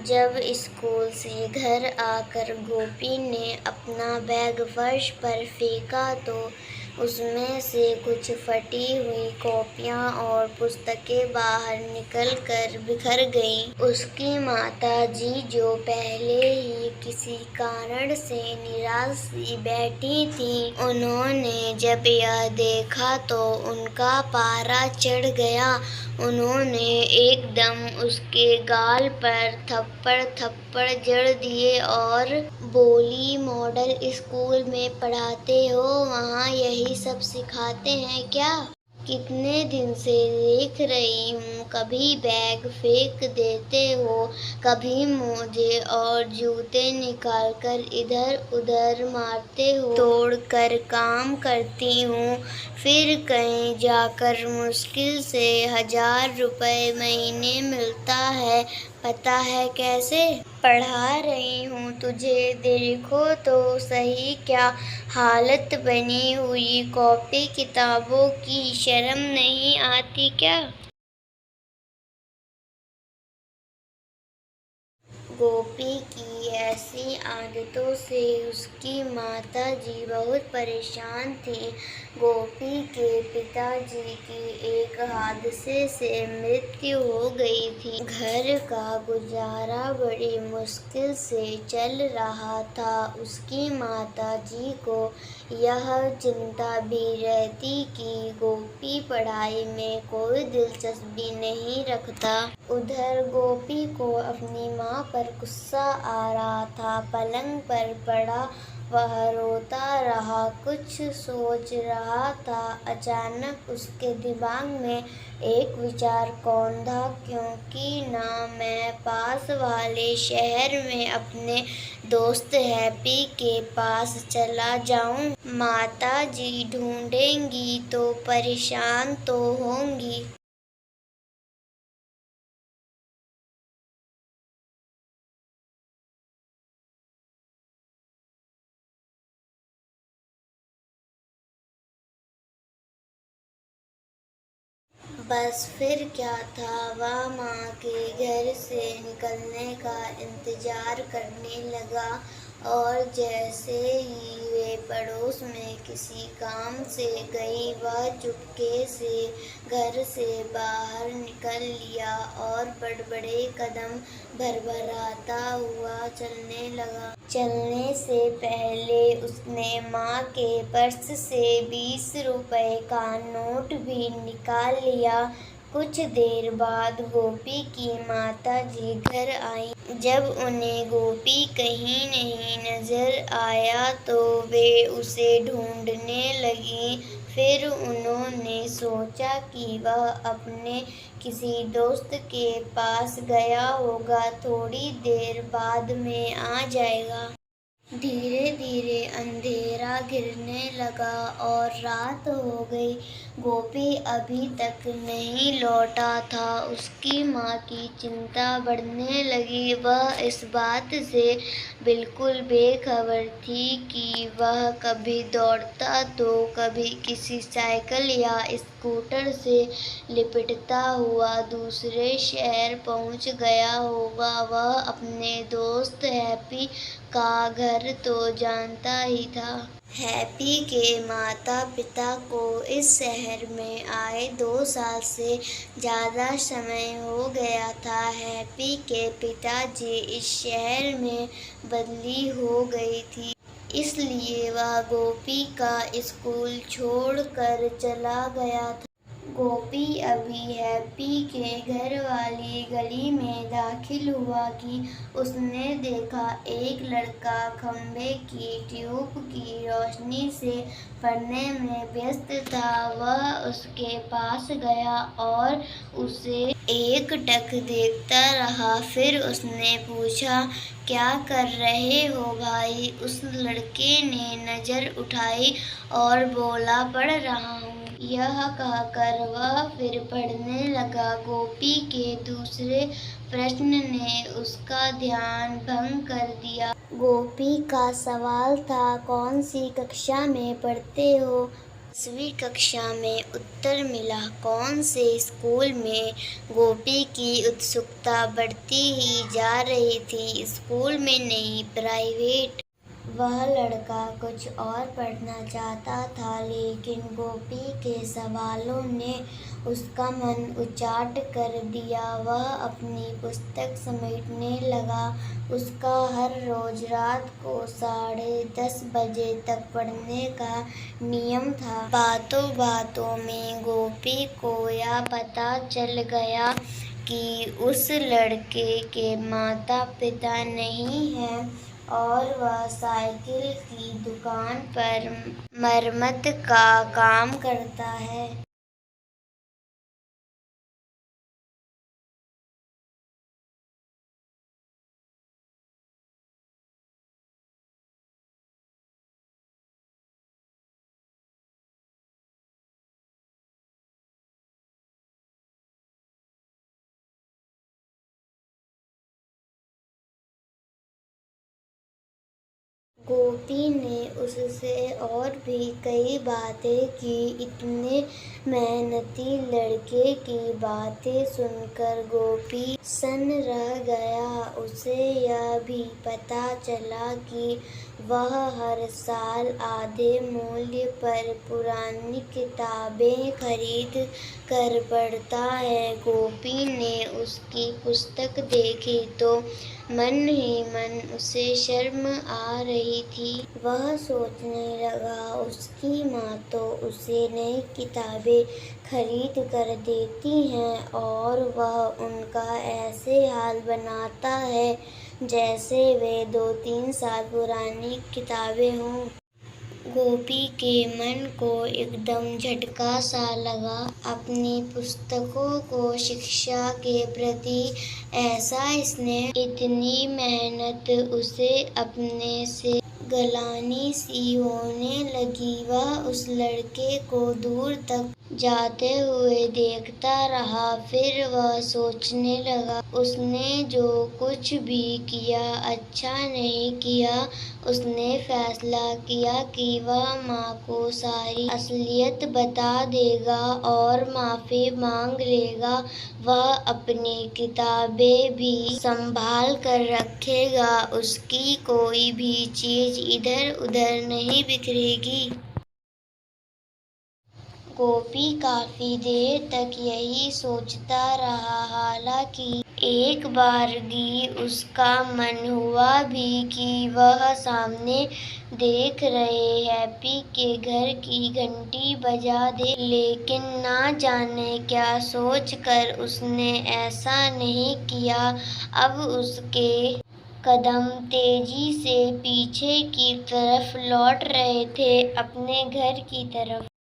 जब स्कूल से घर आकर गोपी ने अपना बैग फर्श पर फेंका तो उसमें से कुछ फटी हुई कॉपियां और पुस्तकें बाहर निकलकर बिखर गईं। उसकी माताजी, जो पहले ही किसी कारण से निराश सी बैठी थीं, उन्होंने जब यह देखा तो उनका पारा चढ़ गया। उन्होंने एकदम उसके गाल पर थप्पड़ जड़ दिए और बोली, मॉडल स्कूल में पढ़ाते हो, वहाँ यही सब सिखाते हैं क्या? कितने दिन से देख रही हूँ, कभी बैग फेंक देते हो, कभी मोजे और जूते निकालकर इधर उधर मारते हो, तोड़कर काम करती हूँ, फिर कहीं जाकर मुश्किल से 1000 रुपए महीने मिलता है। पता है कैसे? पढ़ा रही हूँ तुझे, देखो तो सही क्या हालत बनी हुई कॉपी किताबों की, शर्म नहीं आती क्या? गोपी की ऐसी आदतों से उसकी माताजी बहुत परेशान थी। गोपी के पिताजी की एक हादसे से मृत्यु हो गई थी। घर का गुजारा बड़ी मुश्किल से चल रहा था। उसकी माताजी को यह चिंता भी रहती कि गोपी पढ़ाई में कोई दिलचस्पी नहीं रखता। उधर गोपी को अपनी माँ पर गुस्सा आ रहा था। पलंग पर पड़ा वह रोता रहा, कुछ सोच रहा था। अचानक उसके दिमाग में एक विचार कौंधा, क्योंकि ना मैं पास वाले शहर में अपने दोस्त हैप्पी के पास चला जाऊं। माताजी ढूंढेंगी तो परेशान तो होंगी। बस फिर क्या था, वह माँ के घर से निकलने का इंतजार करने लगा और जैसे ही वे पड़ोस में किसी काम से गई, वह चुपके से घर से बाहर निकल लिया और बड़बड़े कदम भरभराता हुआ चलने लगा। चलने से पहले उसने माँ के पर्स से 20 रुपए का नोट भी निकाल लिया। कुछ देर बाद गोपी की माताजी घर आईं। जब उन्हें गोपी कहीं नहीं नजर आया तो वे उसे ढूंढने लगीं। फिर उन्होंने सोचा कि वह अपने किसी दोस्त के पास गया होगा, थोड़ी देर बाद में आ जाएगा। धीरे धीरे अंधेरा घिरने लगा और रात हो गई। गोपी अभी तक नहीं लौटा था। उसकी माँ की चिंता बढ़ने लगी। वह इस बात से बिल्कुल बेखबर थी कि वह कभी दौड़ता तो कभी किसी साइकिल या स्कूटर से लिपटता हुआ दूसरे शहर पहुंच गया होगा। वह अपने दोस्त हैप्पी का घर तो जानता ही था। हैप्पी के माता पिता को इस शहर में आए 2 साल से ज़्यादा समय हो गया था। हैप्पी के पिताजी इस शहर में बदली हो गई थी, इसलिए वह गोपी का स्कूल छोड़कर चला गया था। गोपी अभी हैप्पी के घर वाली गली में दाखिल हुआ कि उसने देखा एक लड़का खंबे की ट्यूब की रोशनी से पढ़ने में व्यस्त था। वह उसके पास गया और उसे एकटक देखता रहा। फिर उसने पूछा, क्या कर रहे हो भाई? उस लड़के ने नजर उठाई और बोला, पढ़ रहा हूँ। यह कहकर वह फिर पढ़ने लगा। गोपी के दूसरे प्रश्न ने उसका ध्यान भंग कर दिया। गोपी का सवाल था, कौन सी कक्षा में पढ़ते हो? 10वीं कक्षा में उत्तर मिला कौन से स्कूल में। गोपी की उत्सुकता बढ़ती ही जा रही थी। स्कूल में नहीं, प्राइवेट। वह लड़का कुछ और पढ़ना चाहता था, लेकिन गोपी के सवालों ने उसका मन उचाट कर दिया। वह अपनी पुस्तक समेटने लगा। उसका हर रोज रात को 10:30 बजे तक पढ़ने का नियम था। बातों बातों में गोपी को यह पता चल गया कि उस लड़के के माता पिता नहीं हैं और वह साइकिल की दुकान पर मरम्मत का काम करता है। गोपी ने उससे और भी कई बातें की। इतने मेहनती लड़के की बातें सुनकर गोपी सन्न रह गया। उसे यह भी पता चला कि वह हर साल आधे मूल्य पर पुरानी किताबें खरीद कर पढ़ता है। गोपी ने उसकी पुस्तक देखी तो मन ही मन उसे शर्म आ रही थी। वह सोचने लगा, उसकी माँ तो उसे नई किताबें खरीद कर देती हैं और वह उनका ऐसे हाल बनाता है जैसे वे 2-3 साल पुरानी किताबें हों। गोपी के मन को एकदम झटका सा लगा। अपनी पुस्तकों को शिक्षा के प्रति ऐसा स्नेह, इतनी मेहनत उसे अपने से गलानी सी होने लगी। वह उस लड़के को दूर तक जाते हुए देखता रहा। फिर वह सोचने लगा, उसने जो कुछ भी किया अच्छा नहीं किया। उसने फैसला किया कि वह माँ को सारी असलियत बता देगा और माफ़ी मांग लेगा। वह अपनी किताबें भी संभाल कर रखेगा। उसकी कोई भी चीज़ इधर उधर नहीं बिखरेगी। गोपी काफी देर तक यही सोचता रहा। हालांकि एक बारगी उसका मन हुआ भी कि वह सामने देख रहे हैप्पी के घर की घंटी बजा दे, लेकिन ना जाने क्या सोचकर उसने ऐसा नहीं किया। अब उसके कदम तेजी से पीछे की तरफ लौट रहे थे, अपने घर की तरफ।